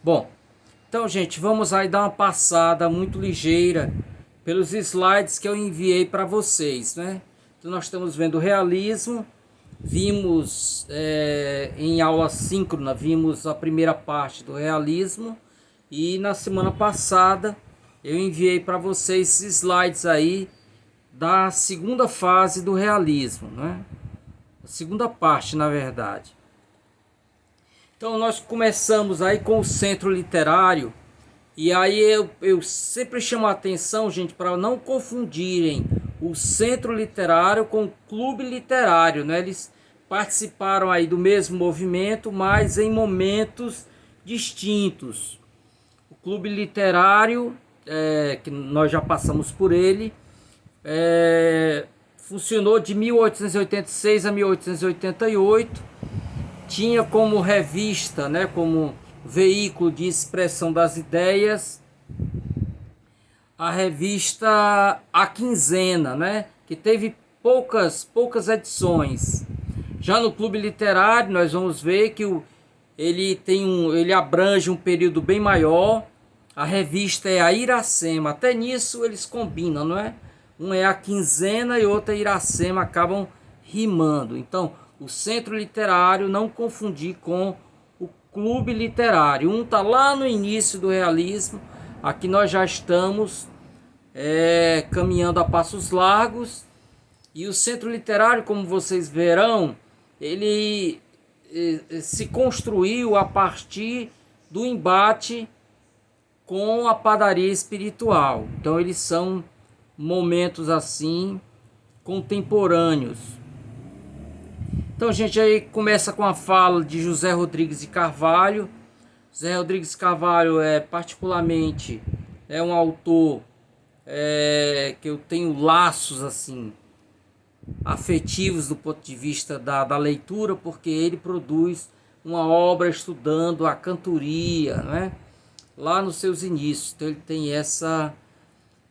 Bom, então, gente, vamos aí dar uma passada muito ligeira pelos slides que eu enviei para vocês, né? Então, nós estamos vendo o realismo, vimos em aula síncrona, vimos a primeira parte do realismo e na semana passada eu enviei para vocês esses slides aí da segunda fase do realismo, né? A segunda parte, na verdade. Então nós começamos aí com o centro literário. E aí eu sempre chamo a atenção, gente, para não confundirem o centro literário com o clube literário, né? Eles participaram aí do mesmo movimento, mas em momentos distintos. O clube literário, que nós já passamos por ele, funcionou de 1886 a 1888, tinha como revista, né, como veículo de expressão das ideias, a revista A Quinzena, né, que teve poucas edições. Já no Clube Literário nós vamos ver que ele abrange um período bem maior. A revista é a Iracema, até nisso eles combinam, não é? Um é a Quinzena e outro é Iracema, acabam rimando. Então, o Centro Literário, não confundir com o Clube Literário. Um está lá no início do realismo, aqui nós já estamos caminhando a passos largos. E o Centro Literário, como vocês verão, ele se construiu a partir do embate com a padaria espiritual. Então eles são momentos assim contemporâneos. Então, gente, aí começa com a fala de José Rodrigues de Carvalho. José Rodrigues de Carvalho particularmente é um autor que eu tenho laços assim afetivos do ponto de vista da leitura, porque ele produz uma obra estudando a cantoria, né? Lá nos seus inícios. Então ele tem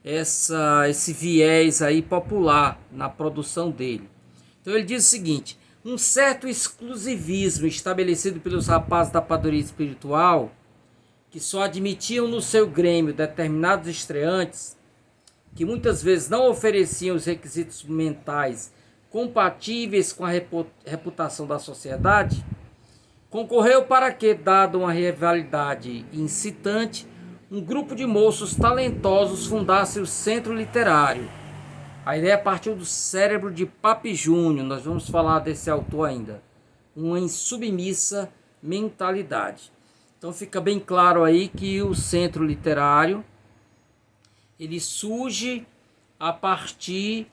esse viés aí popular na produção dele. Então ele diz o seguinte: um certo exclusivismo estabelecido pelos rapazes da padaria espiritual, que só admitiam no seu grêmio determinados estreantes, que muitas vezes não ofereciam os requisitos mentais compatíveis com a reputação da sociedade, concorreu para que, dado uma rivalidade incitante, um grupo de moços talentosos fundasse o Centro Literário. A ideia partiu do cérebro de Papi Júnior, nós vamos falar desse autor ainda, uma insubmissa mentalidade. Então fica bem claro aí que o Centro Literário ele surge a partir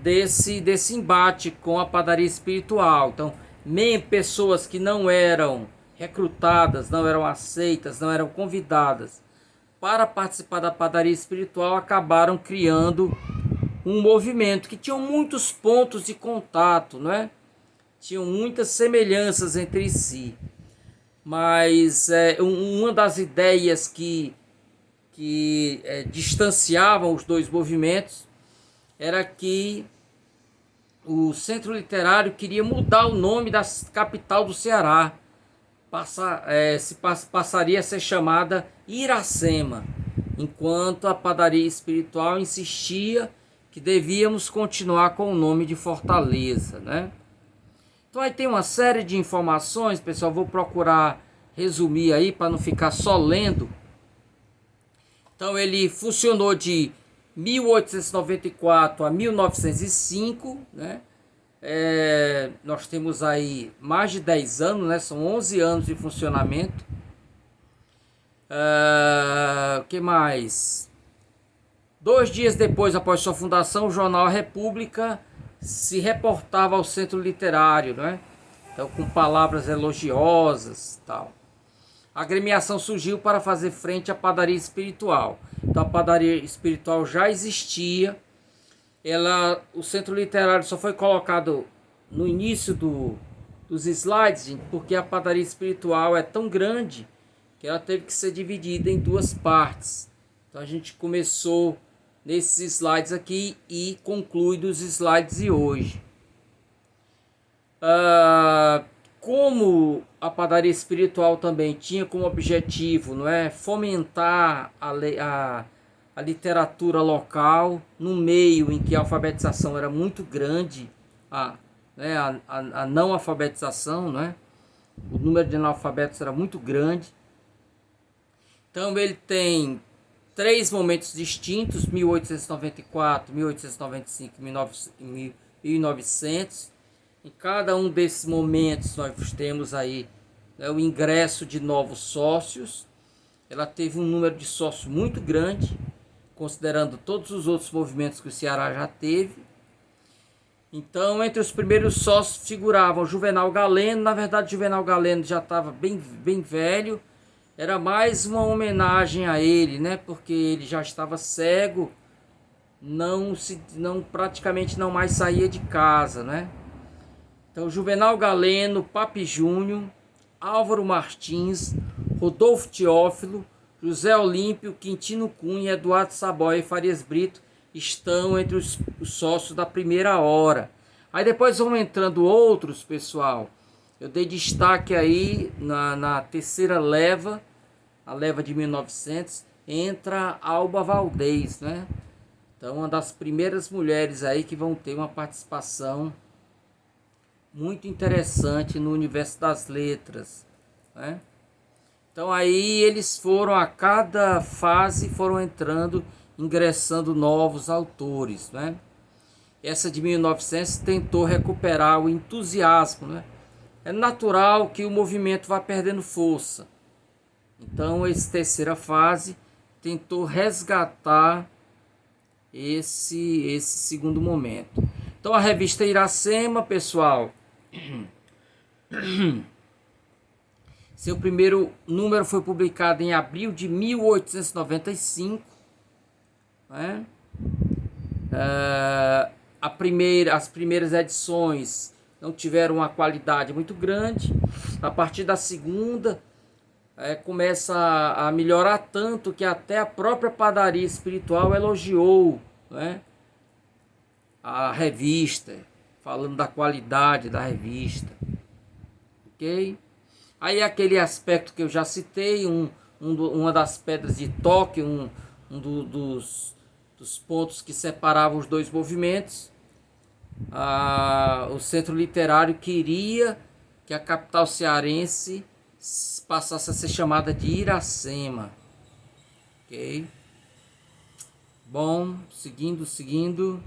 desse embate com a padaria espiritual. Então, pessoas que não eram recrutadas, não eram aceitas, não eram convidadas para participar da padaria espiritual acabaram criando um movimento que tinha muitos pontos de contato, não é? Tinham muitas semelhanças entre si. Mas uma das ideias que distanciavam os dois movimentos era que o Centro Literário queria mudar o nome da capital do Ceará. Passaria a ser chamada Iracema, enquanto a padaria espiritual insistia que devíamos continuar com o nome de Fortaleza, né? Então aí tem uma série de informações, pessoal, vou procurar resumir aí para não ficar só lendo. Então ele funcionou de 1894 a 1905, né? Nós temos aí mais de 10 anos, né? São 11 anos de funcionamento. O que mais? 2 dias depois, após sua fundação, o jornal A República se reportava ao Centro Literário, né? Então, com palavras elogiosas e tal. A agremiação surgiu para fazer frente à padaria espiritual. Então a padaria espiritual já existia. O Centro Literário só foi colocado no início dos slides, gente, porque a padaria espiritual é tão grande que ela teve que ser dividida em 2 partes. Então a gente começou nesses slides aqui e conclui dos slides de hoje. como a padaria espiritual também tinha como objetivo, não é, fomentar a literatura local, no meio em que a alfabetização era muito grande, né, a não alfabetização, não é? O número de analfabetos era muito grande. Então ele tem três momentos distintos: 1894, 1895 e 1900. Em cada um desses momentos nós temos aí, né, o ingresso de novos sócios. Ela teve um número de sócios muito grande, considerando todos os outros movimentos que o Ceará já teve. Então, entre os primeiros sócios figuravam Juvenal Galeno. Na verdade, Juvenal Galeno já estava bem velho. Era mais uma homenagem a ele, né? Porque ele já estava cego, praticamente não mais saía de casa, né? Então, Juvenal Galeno, Papi Júnior, Álvaro Martins, Rodolfo Teófilo, José Olímpio, Quintino Cunha, Eduardo Saboia e Farias Brito estão entre os sócios da primeira hora. Aí depois vão entrando outros, pessoal. Eu dei destaque aí na terceira leva, a leva de 1900, entra Alba Valdez, né? Então, uma das primeiras mulheres aí que vão ter uma participação muito interessante no universo das letras, né? Então aí eles foram, a cada fase foram ingressando novos autores, né? Essa de 1900 tentou recuperar o entusiasmo, né? É natural que o movimento vá perdendo força. Então essa terceira fase tentou resgatar esse segundo momento. Então a revista Iracema, pessoal, seu primeiro número foi publicado em abril de 1895, né? As primeiras edições não tiveram uma qualidade muito grande. A partir da segunda, começa a melhorar tanto que até a própria padaria espiritual elogiou, né, a revista, falando da qualidade da revista. Ok? Aí aquele aspecto que eu já citei, uma das pedras de toque, dos pontos que separavam os dois movimentos. O Centro Literário queria que a capital cearense passasse a ser chamada de Iracema. Ok? Bom, seguindo.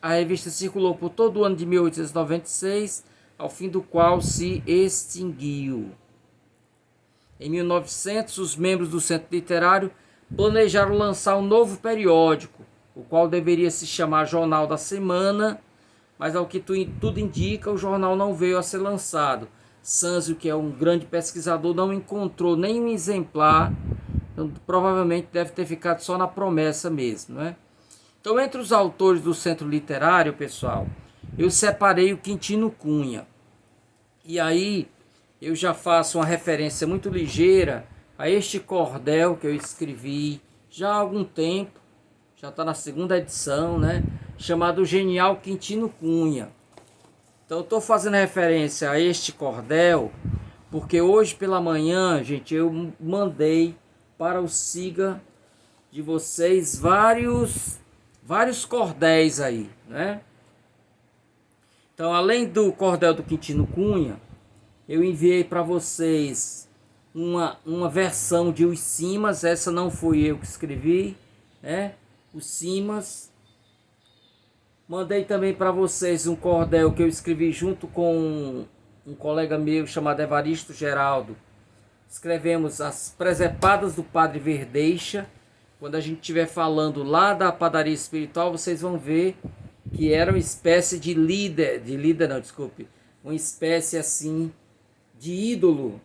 A revista circulou por todo o ano de 1896, ao fim do qual se extinguiu. Em 1900, os membros do Centro Literário planejaram lançar um novo periódico, o qual deveria se chamar Jornal da Semana, mas ao que tudo indica, o jornal não veio a ser lançado. Sanzio, que é um grande pesquisador, não encontrou nenhum exemplar, então provavelmente deve ter ficado só na promessa mesmo, né? Então, entre os autores do Centro Literário, pessoal, eu separei o Quintino Cunha. E aí eu já faço uma referência muito ligeira a este cordel que eu escrevi já há algum tempo, já está na segunda edição, né? Chamado Genial Quintino Cunha. Então eu estou fazendo referência a este cordel porque hoje pela manhã, gente, eu mandei para o Siga de vocês vários cordéis aí, né? Então, além do cordel do Quintino Cunha, eu enviei para vocês uma versão de Os Simas. Essa não fui eu que escrevi, né? Os Simas. Mandei também para vocês um cordel que eu escrevi junto com um colega meu chamado Evaristo Geraldo. Escrevemos As Presepadas do Padre Verdeixa. Quando a gente estiver falando lá da padaria espiritual, vocês vão ver que era uma espécie de uma espécie assim de ídolo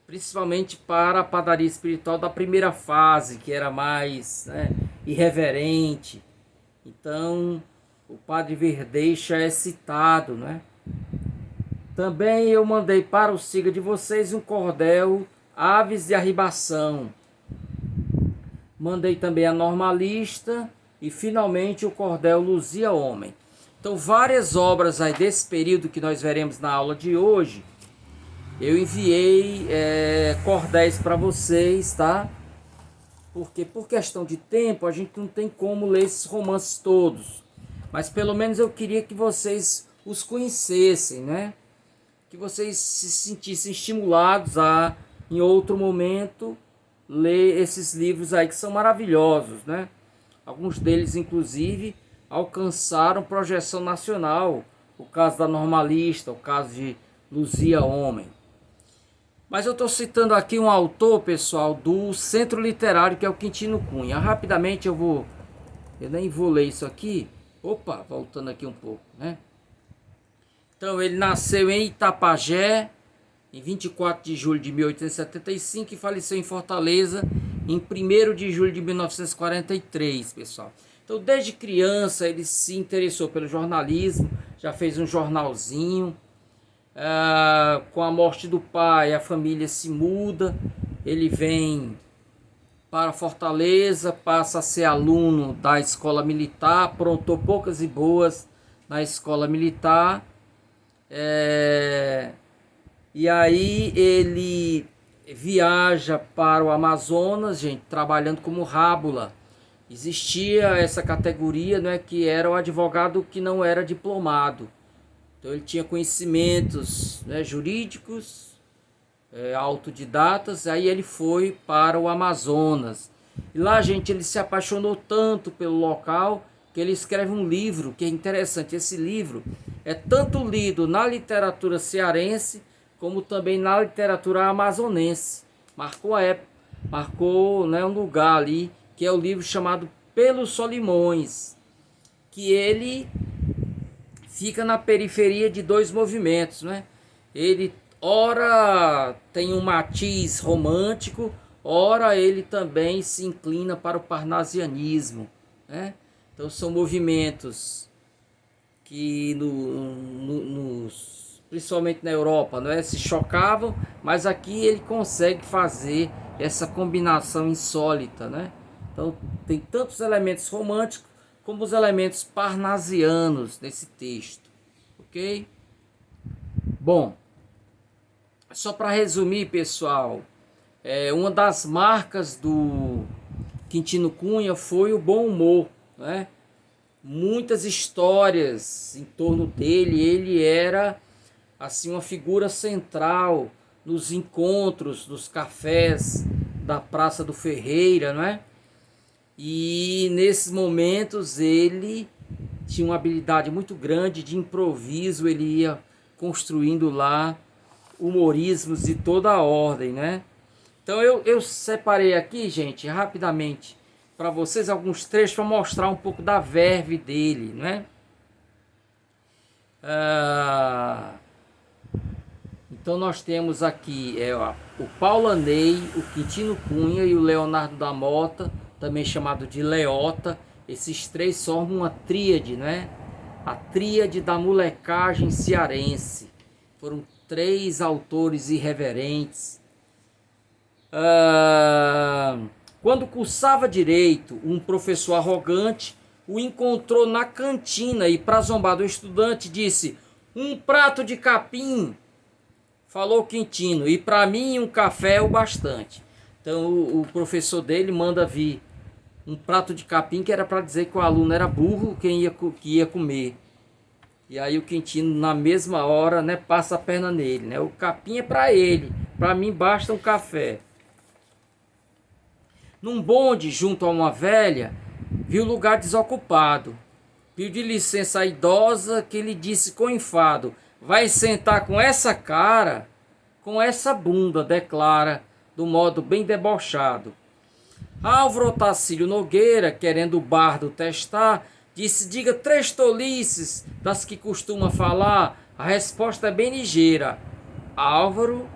principalmente para a padaria espiritual da primeira fase, que era mais, né, irreverente. Então, o Padre Verdeixa é citado, né? Também eu mandei para o Siga de vocês um cordel Aves de Arribação. Mandei também a Normalista e finalmente o cordel Luzia Homem. Então, várias obras aí desse período que nós veremos na aula de hoje, eu enviei cordéis para vocês, tá? Porque por questão de tempo, a gente não tem como ler esses romances todos. Mas pelo menos eu queria que vocês os conhecessem, né? Que vocês se sentissem estimulados a, em outro momento, ler esses livros aí que são maravilhosos, né? Alguns deles, inclusive, alcançaram projeção nacional. O caso da Normalista, o caso de Luzia Homem. Mas eu estou citando aqui um autor, pessoal, do Centro Literário, que é o Quintino Cunha. Rapidamente eu nem vou ler isso aqui. Opa, voltando aqui um pouco, né? Então, ele nasceu em Itapajé, em 24 de julho de 1875 e faleceu em Fortaleza em 1º de julho de 1943, pessoal. Então, desde criança, ele se interessou pelo jornalismo, já fez um jornalzinho. Com a morte do pai, a família se muda, ele vem para Fortaleza, passa a ser aluno da escola militar, aprontou poucas e boas na escola militar. E aí ele viaja para o Amazonas, gente, trabalhando como rábula. Existia essa categoria, né, que era o advogado que não era diplomado. Então ele tinha conhecimentos, né, jurídicos, autodidatas. Aí ele foi para o Amazonas. E lá, gente, ele se apaixonou tanto pelo local que ele escreve um livro que é interessante. Esse livro é tanto lido na literatura cearense como também na literatura amazonense. Marcou a época, marcou, né, um lugar ali, que é o livro chamado Pelos Solimões, que ele fica na periferia de dois movimentos, né? Ele ora tem um matiz romântico, ora ele também se inclina para o parnasianismo, né? Então são movimentos que principalmente na Europa, não é, se chocavam, mas aqui ele consegue fazer essa combinação insólita, né? Então tem tantos elementos românticos como os elementos parnasianos nesse texto, ok? Bom, só para resumir, pessoal, uma das marcas do Quintino Cunha foi o bom humor, né? Muitas histórias em torno dele, ele era assim uma figura central nos encontros, nos cafés da Praça do Ferreira, não é? E nesses momentos ele tinha uma habilidade muito grande de improviso, ele ia construindo lá humorismos de toda a ordem, né? Então eu separei aqui, gente, rapidamente para vocês alguns trechos para mostrar um pouco da verve dele, né? Então nós temos aqui o Paulanei, o Quintino Cunha e o Leonardo da Mota, também chamado de Leota. Esses três formam uma tríade, né? A tríade da molecagem cearense. Foram três autores irreverentes. Quando cursava direito, um professor arrogante o encontrou na cantina e, para zombar do estudante, disse: "Um prato de capim", falou Quintino, "e para mim um café é o bastante". Então o professor dele manda vir um prato de capim, que era para dizer que o aluno era burro, que ia comer. E aí o Quintino, na mesma hora, né, passa a perna nele, né? O capim é para ele, para mim basta um café. Num bonde, junto a uma velha, viu o lugar desocupado. Pediu licença à idosa, que lhe disse com enfado: "Vai sentar com essa cara, com essa bunda", declara, do modo bem debochado. Álvaro Otacílio Nogueira, querendo o bardo testar, disse: "Diga 3 tolices das que costuma falar, a resposta é bem ligeira". Álvaro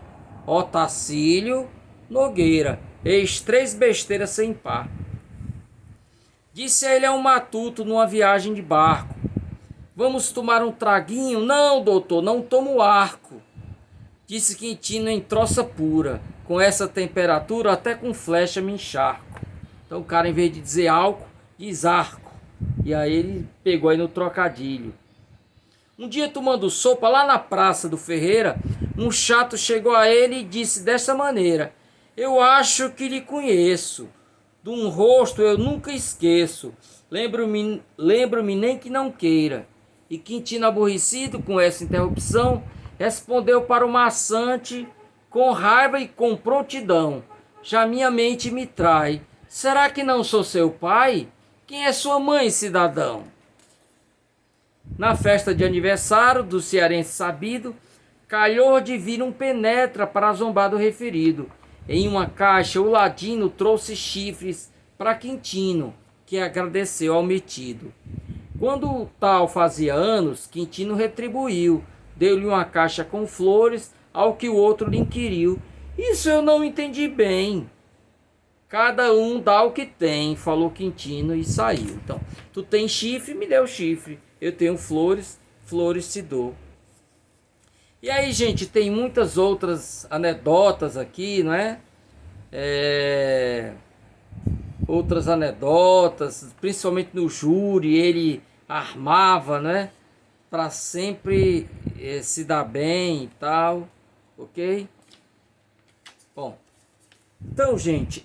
Otacílio Nogueira: "Eis 3 besteiras sem par". Disse a ele a um matuto numa viagem de barco: "Vamos tomar um traguinho?". "Não, doutor, não tomo arco". Disse Quintino em troça pura: "Com essa temperatura até com flecha me encharco". Então o cara, em vez de dizer álcool, diz arco. E aí ele pegou aí no trocadilho. Um dia tomando sopa lá na praça do Ferreira, um chato chegou a ele e disse desta maneira: eu acho que lhe conheço, de um rosto eu nunca esqueço, lembro-me nem que não queira. E Quintino, aborrecido com essa interrupção, respondeu para o maçante com raiva e com prontidão: já minha mente me trai, será que não sou seu pai? Quem é sua mãe, cidadão? Na festa de aniversário do cearense sabido, calhou de vir um penetra para zombar do referido. Em uma caixa o ladino trouxe chifres para Quintino, que agradeceu ao metido. Quando o tal fazia anos, Quintino retribuiu, deu-lhe uma caixa com flores, ao que o outro lhe inquiriu: isso eu não entendi bem. Cada um dá o que tem, falou Quintino e saiu. Então, tu tem chifre, me deu chifre. Eu tenho flores, flores te dou. E aí, gente, tem muitas outras anedotas aqui, não é? Outras anedotas, principalmente no júri, ele armava, né? Para sempre se dar bem e tal, ok? Bom, então, gente,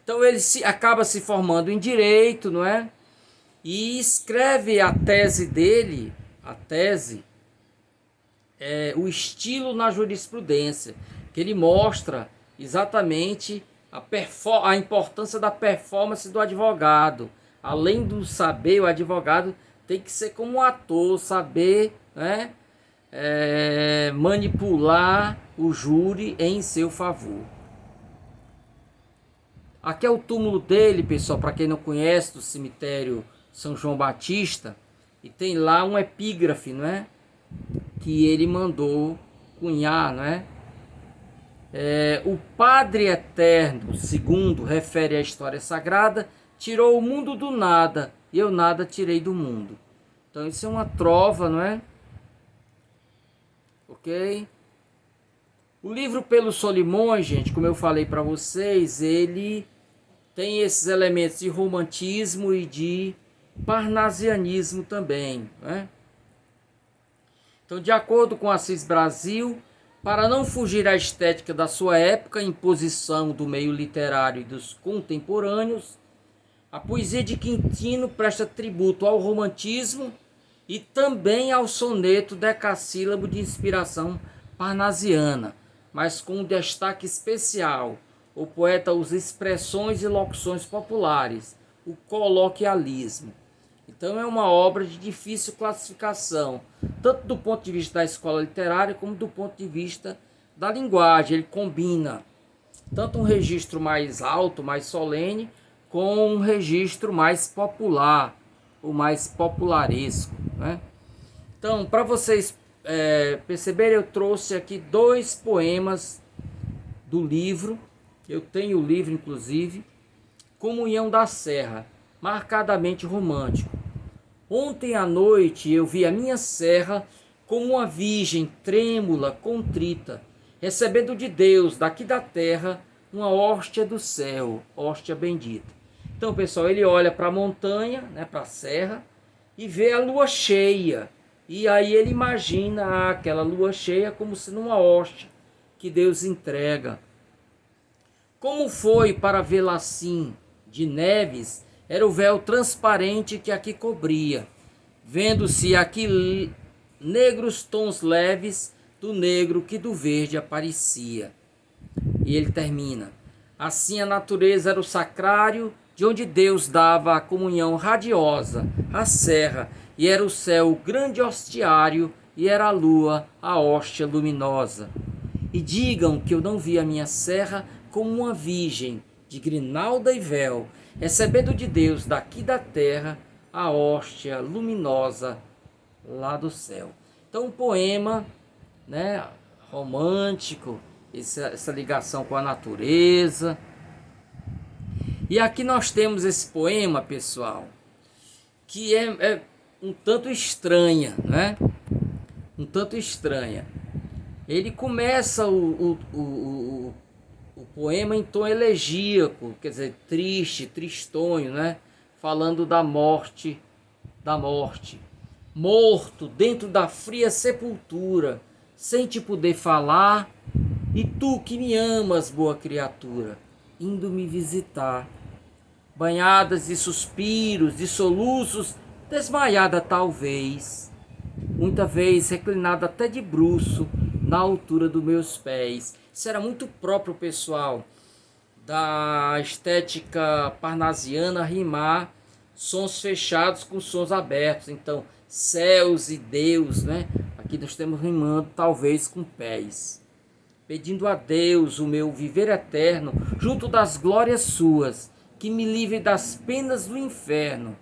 então ele acaba se formando em direito, não é? E escreve a tese dele, o estilo na jurisprudência, que ele mostra exatamente a importância da performance do advogado. Além do saber, o advogado tem que ser como um ator, saber, né, manipular o júri em seu favor. Aqui é o túmulo dele, pessoal, para quem não conhece, do cemitério São João Batista, e tem lá um epígrafe, não é? Que ele mandou cunhar, não é? O Padre Eterno, segundo refere a história sagrada, tirou o mundo do nada, e eu nada tirei do mundo. Então isso é uma trova, não é? Ok? O livro Pelos Solimões, gente, como eu falei para vocês, ele tem esses elementos de romantismo e de parnasianismo também, né? Então, de acordo com Assis Brasil, para não fugir à estética da sua época, imposição do meio literário e dos contemporâneos, a poesia de Quintino presta tributo ao romantismo e também ao soneto decassílabo de inspiração parnasiana, mas com um destaque especial. O poeta usa expressões e locuções populares, o coloquialismo. Então é uma obra de difícil classificação, tanto do ponto de vista da escola literária como do ponto de vista da linguagem. Ele combina tanto um registro mais alto, mais solene, com um registro mais popular, ou mais popularesco, né? Então, para vocês perceberem, eu trouxe aqui 2 poemas do livro. Eu tenho o livro, inclusive. Comunhão da Serra, marcadamente romântico. Ontem à noite eu vi a minha serra como uma virgem trêmula, contrita, recebendo de Deus, daqui da terra, uma hóstia do céu, hóstia bendita. Então, pessoal, ele olha para a montanha, né, para a serra, e vê a lua cheia. E aí ele imagina aquela lua cheia como sendo uma hóstia que Deus entrega. Como foi para vê-la assim, de neves, era o véu transparente que aqui cobria, vendo-se aqui negros tons leves do negro que do verde aparecia. E ele termina: assim a natureza era o sacrário, de onde Deus dava a comunhão radiosa, a serra, e era o céu o grande hostiário, e era a lua a hóstia luminosa. E digam que eu não vi a minha serra como uma virgem de grinalda e véu, recebendo de Deus daqui da terra a hóstia luminosa lá do céu. Então um poema, né, romântico, essa ligação com a natureza. E aqui nós temos esse poema, pessoal, que é um tanto estranha, né? Um tanto estranha. Ele começa o poema em tom elegíaco, quer dizer, triste, tristonho, né? Falando da morte, morto dentro da fria sepultura, sem te poder falar, e tu que me amas, boa criatura, indo me visitar, banhadas de suspiros, de soluços, desmaiada talvez, muita vez reclinada até de bruço, na altura dos meus pés. Isso era muito próprio, pessoal, da estética parnasiana, rimar sons fechados com sons abertos. Então, céus e Deus, né? Aqui nós estamos rimando talvez com pés. Pedindo a Deus o meu viver eterno, junto das glórias suas, que me livre das penas do inferno,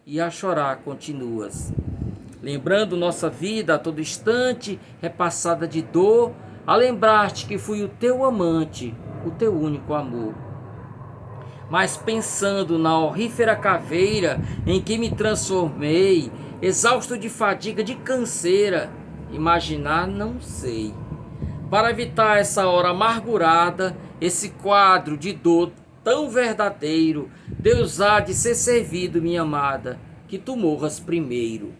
e a chorar continuas. Lembrando nossa vida a todo instante, repassada de dor, a lembrar-te que fui o teu amante, o teu único amor. Mas pensando na horrífera caveira em que me transformei, exausto de fadiga, de canseira, imaginar não sei. Para evitar essa hora amargurada, esse quadro de dor tão verdadeiro, Deus há de ser servido, minha amada, que tu morras primeiro.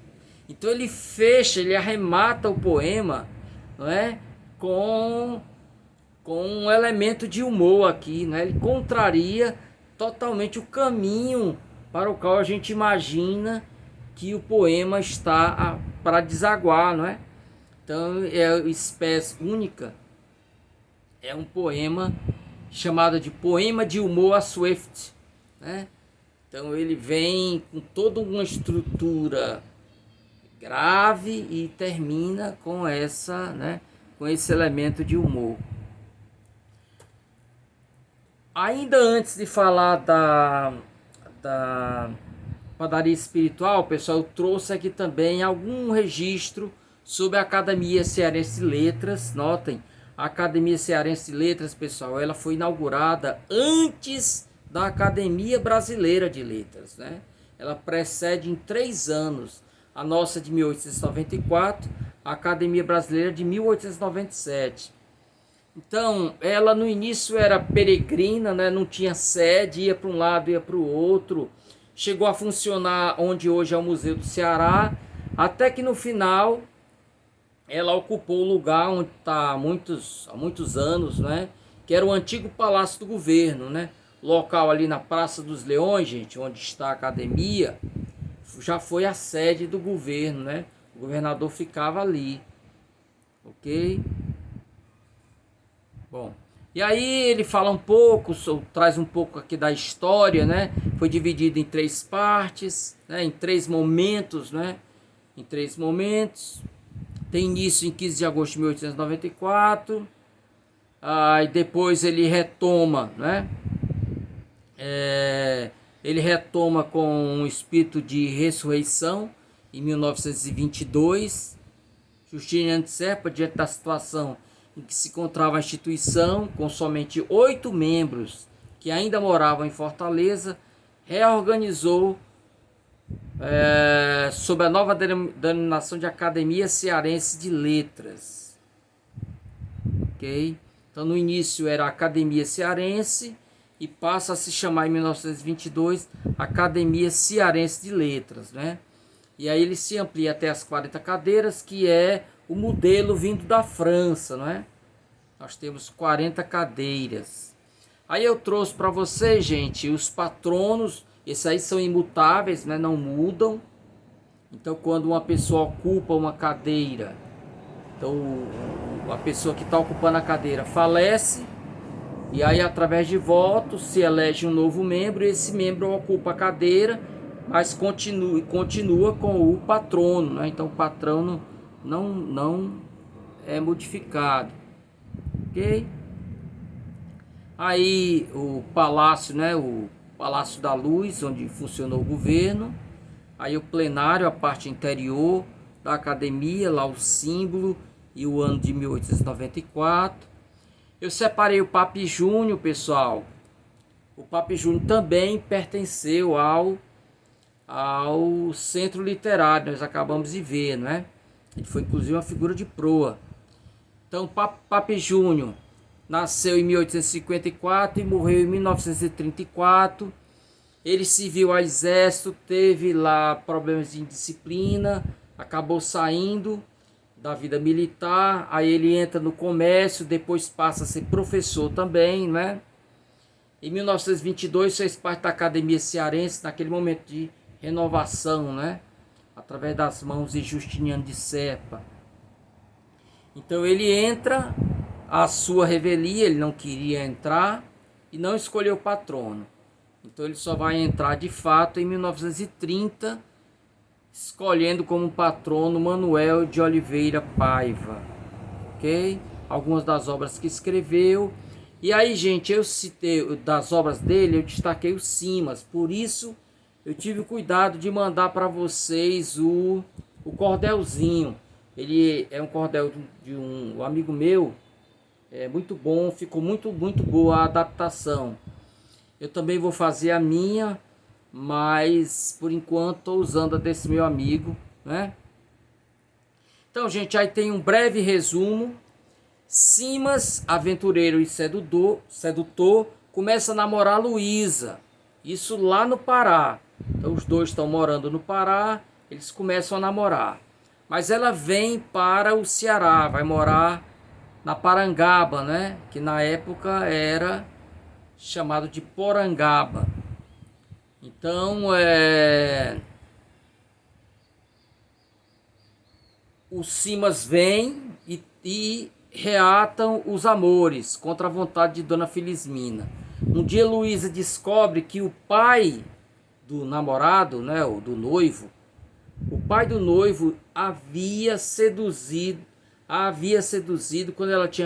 Então ele fecha, ele arremata o poema, não é? Com um elemento de humor aqui, né? Ele contraria totalmente o caminho para o qual a gente imagina que o poema está para desaguar, não é? Então é espécie única, é um poema chamado de poema de humor a Swift, né? Então ele vem com toda uma estrutura grave e termina com essa, né, com esse elemento de humor. Ainda antes de falar da padaria espiritual, pessoal, eu trouxe aqui também algum registro sobre a Academia Cearense de Letras. Notem, a Academia Cearense de Letras, pessoal, ela foi inaugurada antes da Academia Brasileira de Letras, né? Ela precede em 3 anos a nossa de 1894, a Academia Brasileira de 1897. Então, ela no início era peregrina, né? Não tinha sede, ia para um lado, ia para o outro. Chegou a funcionar onde hoje é o Museu do Ceará, até que no final ela ocupou o lugar onde está há muitos anos, né? Que era o antigo Palácio do Governo, né? Local ali na Praça dos Leões, gente, onde está a academia, já foi a sede do governo, né? O governador ficava ali, ok? Bom, e aí ele fala um pouco, traz um pouco aqui da história, né? Foi dividido em 3 partes, né? Em 3 momentos, né? Em 3 momentos. Tem início em 15 de agosto de 1894. E depois ele retoma, né? Ele retoma com um espírito de ressurreição em 1922. Justiniano Serpa, diante da situação em que se encontrava a instituição, com somente 8 membros que ainda moravam em Fortaleza, reorganizou sob a nova denominação de Academia Cearense de Letras. Ok? Então no início era Academia Cearense e passa a se chamar em 1922 Academia Cearense de Letras, né? E aí ele se amplia até as 40 cadeiras, que é o modelo vindo da França, não é? Nós temos 40 cadeiras. Aí eu trouxe para vocês, gente, os patronos. Esses aí são imutáveis, né? Não mudam. Então quando uma pessoa ocupa uma cadeira, então a pessoa que está ocupando a cadeira falece, e aí através de votos se elege um novo membro, e esse membro ocupa a cadeira, mas continua com o patrono, né? Então o patrono não é modificado, ok? Aí o palácio, né? O Palácio da Luz, onde funcionou o governo. Aí o plenário, a parte interior da academia, lá o símbolo e o ano de 1894. Eu separei o Papi Júnior, pessoal. O Papi Júnior também pertenceu ao centro literário, nós acabamos de ver, não é? Ele foi inclusive uma figura de proa. Então, Papi Júnior nasceu em 1854 e morreu em 1934. Ele serviu ao exército, teve lá problemas de indisciplina, acabou saindo da vida militar, aí ele entra no comércio, depois passa a ser professor também, né? Em 1922 fez parte da Academia Cearense, naquele momento de renovação, né? Através das mãos de Justiniano de Serpa. Então ele entra à sua revelia, ele não queria entrar e não escolheu o patrono. Então ele só vai entrar de fato em 1930, escolhendo como patrono Manuel de Oliveira Paiva, ok? Algumas das obras que escreveu. E aí, gente, eu citei das obras dele, eu destaquei o Simas, por isso eu tive o cuidado de mandar para vocês o cordelzinho. Ele é um cordel de um amigo meu, é muito bom, ficou muito boa a adaptação. Eu também vou fazer a minha, mas por enquanto estou usando a desse meu amigo, né? Então, gente, aí tem um breve resumo. Simas, aventureiro e sedutor, começa a namorar Luísa. Isso lá no Pará. Então os dois estão morando no Pará, eles começam a namorar. Mas ela vem para o Ceará, vai morar na Parangaba, né? Que na época era chamado de Porangaba. Então, o Simas vem e reatam os amores contra a vontade de Dona Felizmina. Um dia Luísa descobre que o pai do namorado, né, ou do noivo, o pai do noivo a havia seduzido quando ela tinha